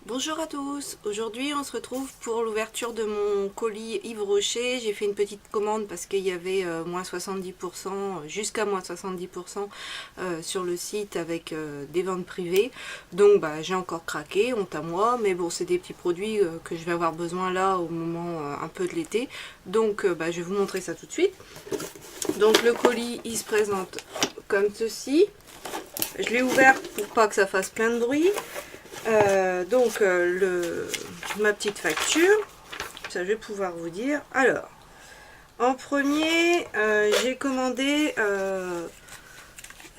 Bonjour à tous, aujourd'hui on se retrouve pour l'ouverture de mon colis Yves Rocher. J'ai fait une petite commande parce qu'il y avait moins 70%, jusqu'à moins 70% sur le site avec des ventes privées. Donc j'ai encore craqué, honte à moi, mais bon c'est des petits produits que je vais avoir besoin là au moment un peu de l'été. Donc je vais vous montrer ça tout de suite. Donc le colis il se présente comme ceci. Je l'ai ouvert pour pas que ça fasse plein de bruit. Ma petite facture, ça je vais pouvoir vous dire. Alors, en premier, j'ai commandé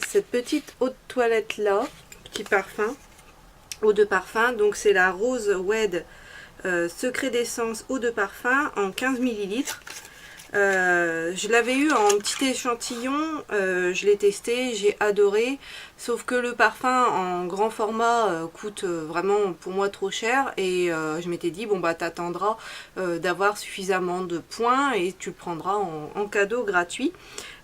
cette petite eau de toilette là, petit parfum, eau de parfum. Donc c'est la Rose Wed Secret d'essence eau de parfum en 15 millilitres. Je l'avais eu en petit échantillon, je l'ai testé, j'ai adoré, sauf que le parfum en grand format coûte vraiment pour moi trop cher et je m'étais dit bon t'attendras d'avoir suffisamment de points et tu le prendras en cadeau gratuit.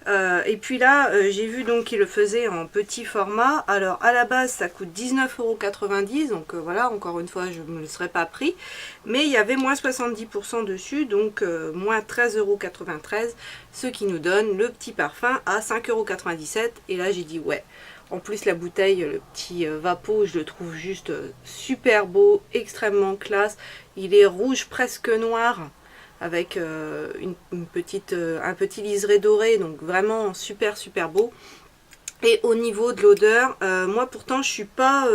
Et puis là j'ai vu donc qu'il le faisait en petit format. Alors à la base ça coûte 19,90 €, donc voilà, encore une fois je ne me le serais pas pris, mais il y avait moins 70% dessus, donc moins 13,93 €, ce qui nous donne le petit parfum à 5,97 €. Et là j'ai dit ouais, en plus la bouteille, le petit Vapeau, je le trouve juste super beau, extrêmement classe. Il est rouge presque noir avec un petit liseré doré, donc vraiment super beau. Et au niveau de l'odeur, moi pourtant je suis pas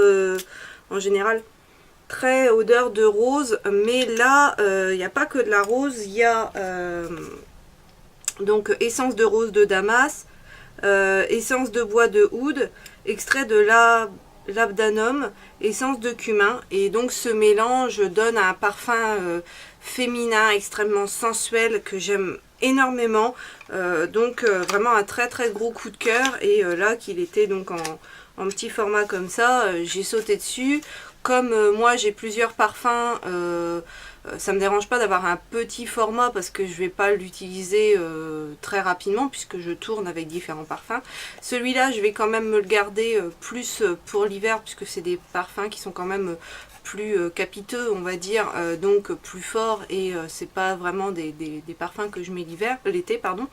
en général très odeur de rose, mais là il n'y a pas que de la rose, il y a donc essence de rose de Damas, essence de bois de oud, extrait de labdanum, essence de cumin, et donc ce mélange donne un parfum féminin extrêmement sensuel que j'aime énormément. Vraiment un très gros coup de cœur, et là qu'il était donc en petit format comme ça, j'ai sauté dessus. Comme moi j'ai plusieurs parfums, ça me dérange pas d'avoir un petit format parce que je vais pas l'utiliser très rapidement puisque je tourne avec différents parfums. Celui-là je vais quand même me le garder plus pour l'hiver puisque c'est des parfums qui sont quand même plus capiteux, on va dire, donc plus forts, et c'est pas vraiment des parfums que je mets l'été, pardon.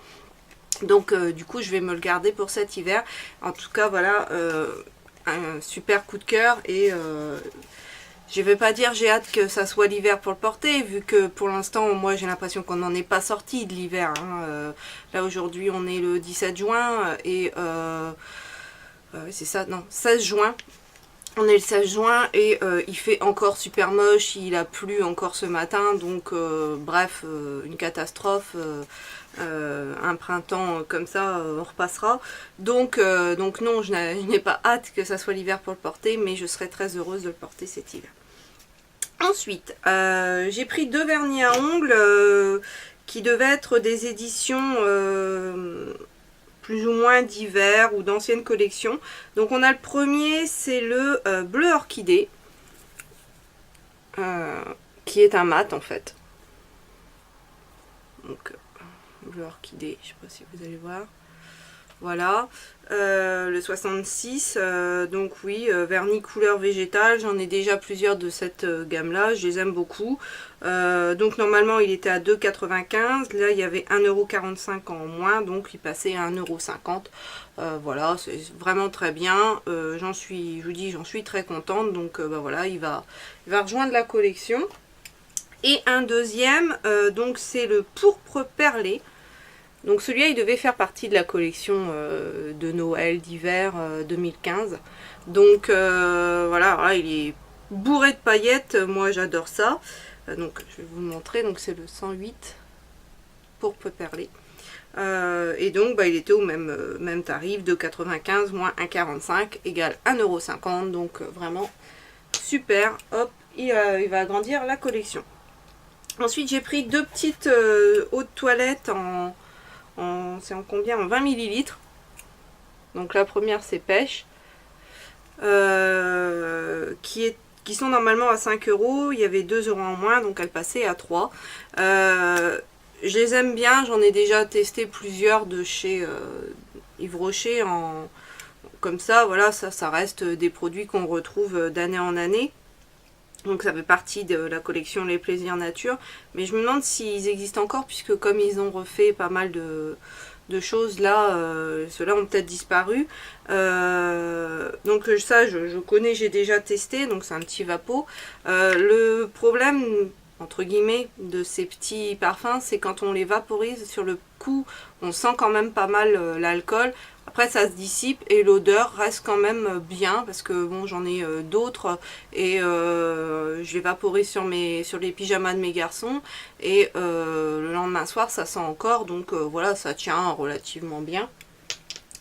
Donc du coup je vais me le garder pour cet hiver. En tout cas voilà, un super coup de cœur, et je vais pas dire j'ai hâte que ça soit l'hiver pour le porter, vu que pour l'instant moi j'ai l'impression qu'on n'en est pas sorti de l'hiver, hein. Là aujourd'hui on est le 17 juin et c'est ça, non, 16 juin. On est le 16 juin et il fait encore super moche, il a plu encore ce matin, donc bref, une catastrophe. Un printemps comme ça, on repassera. Donc non, je n'ai pas hâte que ça soit l'hiver pour le porter, mais je serai très heureuse de le porter cet hiver. Ensuite, j'ai pris deux vernis à ongles qui devaient être des éditions plus ou moins d'hiver ou d'anciennes collections. Donc on a le premier, c'est le bleu orchidée, qui est un mat en fait. Donc bleu orchidée, je sais pas si vous allez voir. Voilà, le 66, donc oui, vernis couleur végétale, j'en ai déjà plusieurs de cette gamme là, je les aime beaucoup. Donc normalement il était à 2,95 €, là il y avait 1,45 € en moins, donc il passait à 1,50 €. Voilà, c'est vraiment très bien, je vous dis, j'en suis très contente, donc voilà, il va rejoindre la collection. Et un deuxième, donc c'est le pourpre perlé. Donc celui-là il devait faire partie de la collection de Noël d'hiver 2015. Donc voilà, il est bourré de paillettes, moi j'adore ça. Donc je vais vous le montrer, donc c'est le 108 pourpre perlé. Et donc il était au même tarif, de 95 moins 1,45 égale 1,50 €. Donc vraiment super, hop, il va agrandir la collection. Ensuite j'ai pris deux petites eaux de toilette c'est en combien, en 20 millilitres. Donc la première c'est pêche, qui sont normalement à 5 €. Il y avait 2 € en moins, donc elle passait à 3. Je les aime bien, j'en ai déjà testé plusieurs de chez Yves Rocher comme ça. Voilà, ça reste des produits qu'on retrouve d'année en année. Donc ça fait partie de la collection Les Plaisirs Nature. Mais je me demande s'ils existent encore, puisque comme ils ont refait pas mal de choses là, ceux-là ont peut-être disparu. Donc ça je connais, j'ai déjà testé, donc c'est un petit vapeau. Le problème entre guillemets de ces petits parfums, c'est quand on les vaporise sur le coup, on sent quand même pas mal l'alcool. Après ça se dissipe et l'odeur reste quand même bien, parce que bon, j'en ai d'autres et je les vaporise sur les pyjamas de mes garçons, et le lendemain soir ça sent encore, donc voilà, ça tient relativement bien.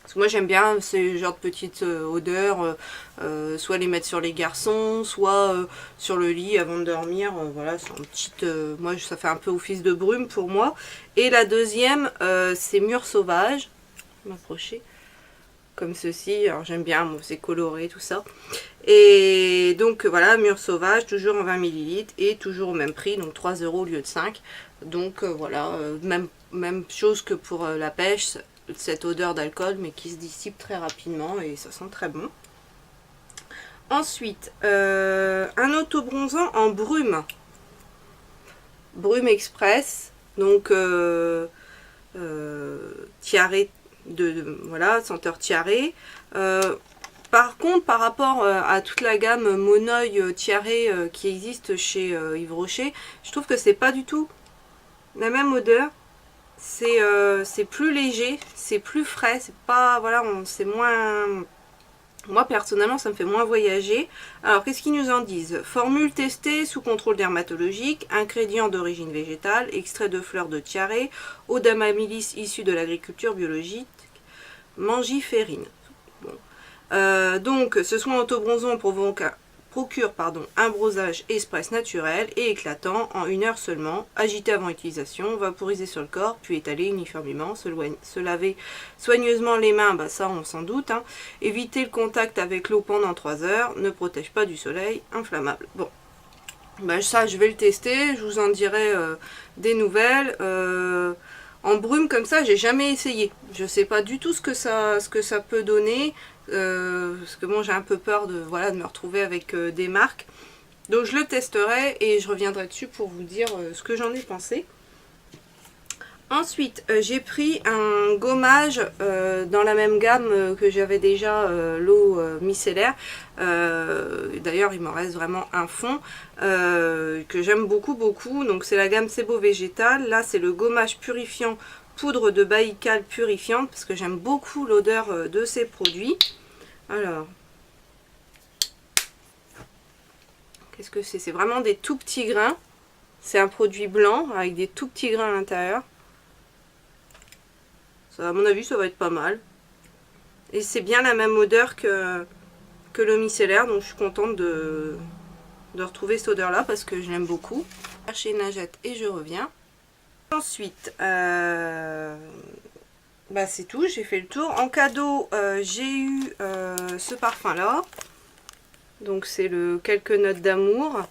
Parce que moi j'aime bien ces genres de petites odeurs, soit les mettre sur les garçons, soit sur le lit avant de dormir. Voilà, c'est une petite, moi ça fait un peu office de brume pour moi. Et la deuxième, c'est Mûre Sauvage. Je vais m'approcher comme ceci. Alors j'aime bien, c'est coloré tout ça. Et donc voilà, Mûre Sauvage, toujours en 20 ml et toujours au même prix, donc 3 € au lieu de 5. Donc voilà, même chose que pour la pêche, cette odeur d'alcool mais qui se dissipe très rapidement et ça sent très bon. Ensuite, un autobronzant en brume. Brume Express, donc tiare voilà, senteur tiare. Par contre, par rapport à toute la gamme Moneuil tiare qui existe chez Yves Rocher, je trouve que c'est pas du tout la même odeur. C'est plus léger, c'est plus frais, c'est pas, voilà, c'est moins, moi personnellement ça me fait moins voyager. Alors qu'est-ce qu'ils nous en disent? Formule testée sous contrôle dermatologique, ingrédients d'origine végétale, extrait de fleurs de tiare, eau d'amamilis issue de l'agriculture biologique, mangiférine. Bon. Donc ce soin autobronzant procure un bronzage express naturel et éclatant en 1 heure seulement, agité avant utilisation, vaporisé sur le corps, puis étalé uniformément, se laver soigneusement les mains, bah ça on s'en doute, hein. Éviter le contact avec l'eau pendant 3 heures, ne protège pas du soleil inflammable. Bon, bah ça je vais le tester, je vous en dirai des nouvelles. En brume comme ça, j'ai jamais essayé. Je sais pas du tout ce que ça peut donner. Parce que bon, j'ai un peu peur de, voilà, de me retrouver avec des marques. Donc je le testerai et je reviendrai dessus pour vous dire ce que j'en ai pensé. Ensuite, j'ai pris un gommage dans la même gamme que j'avais déjà, l'eau micellaire. D'ailleurs, il m'en reste vraiment un fond que j'aime beaucoup. Donc c'est la gamme Sebo Végétal. Là, c'est le gommage purifiant poudre de baïkal purifiante, parce que j'aime beaucoup l'odeur de ces produits. Alors, qu'est-ce que c'est? C'est vraiment des tout petits grains. C'est un produit blanc avec des tout petits grains à l'intérieur. Ça, à mon avis, ça va être pas mal. Et c'est bien la même odeur que le micellaire, donc je suis contente de retrouver cette odeur là parce que je l'aime beaucoup. Je vais chercher une lingette et je reviens. Ensuite, bah c'est tout, j'ai fait le tour. En cadeau, j'ai eu ce parfum là. Donc c'est le Quelques notes d'amour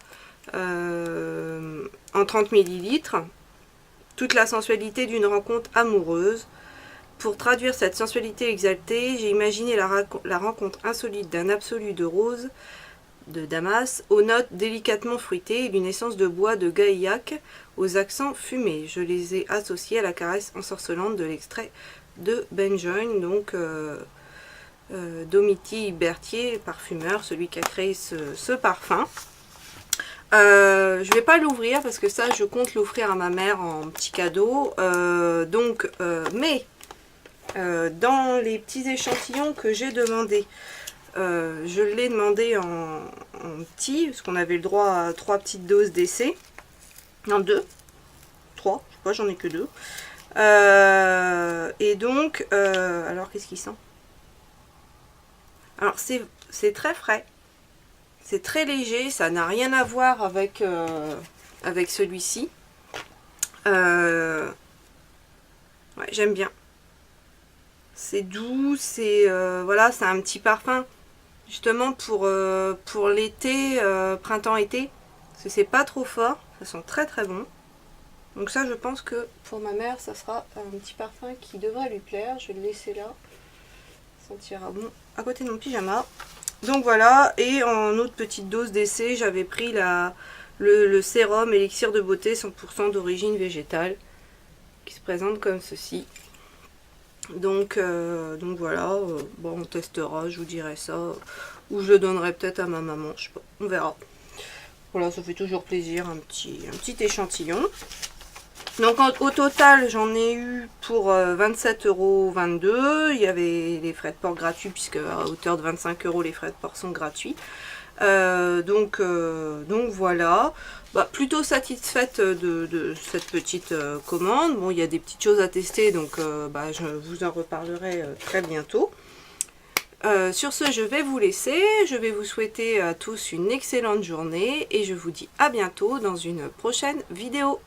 en 30 ml. Toute la sensualité d'une rencontre amoureuse. Pour traduire cette sensualité exaltée, j'ai imaginé la rencontre insolite d'un absolu de rose de Damas, aux notes délicatement fruitées et d'une essence de bois de gaillac aux accents fumés. Je les ai associés à la caresse ensorcelante de l'extrait de Benjoin, donc Domiti Berthier, parfumeur, celui qui a créé ce parfum. Je vais pas l'ouvrir parce que ça je compte l'offrir à ma mère en petit cadeau, mais dans les petits échantillons que j'ai demandé, je l'ai demandé en petit, parce qu'on avait le droit à 3 petites doses d'essai. Non, 2. 3, je sais pas, j'en ai que 2. Et donc, alors qu'est-ce qu'il sent? Alors c'est très frais. C'est très léger, ça n'a rien à voir avec, avec celui-ci. Ouais, j'aime bien. C'est doux, c'est voilà, c'est un petit parfum justement pour l'été, printemps-été, parce que c'est pas trop fort, ça sent très très bon. Donc ça, je pense que pour ma mère, ça sera un petit parfum qui devrait lui plaire. Je vais le laisser là, ça sentira bon à côté de mon pyjama. Donc voilà, et en autre petite dose d'essai, j'avais pris le sérum élixir de beauté 100% d'origine végétale, qui se présente comme ceci. Donc voilà, bon, on testera, je vous dirai ça, ou je le donnerai peut-être à ma maman, je sais pas, on verra. Voilà, ça fait toujours plaisir, un petit échantillon. Donc au total, j'en ai eu pour 27,22 €. Il y avait les frais de port gratuits, puisque à hauteur de 25 € les frais de port sont gratuits. Donc voilà, plutôt satisfaite de cette petite commande. Bon, il y a des petites choses à tester, donc je vous en reparlerai très bientôt. Sur ce, je vais vous laisser. Je vais vous souhaiter à tous une excellente journée et je vous dis à bientôt dans une prochaine vidéo.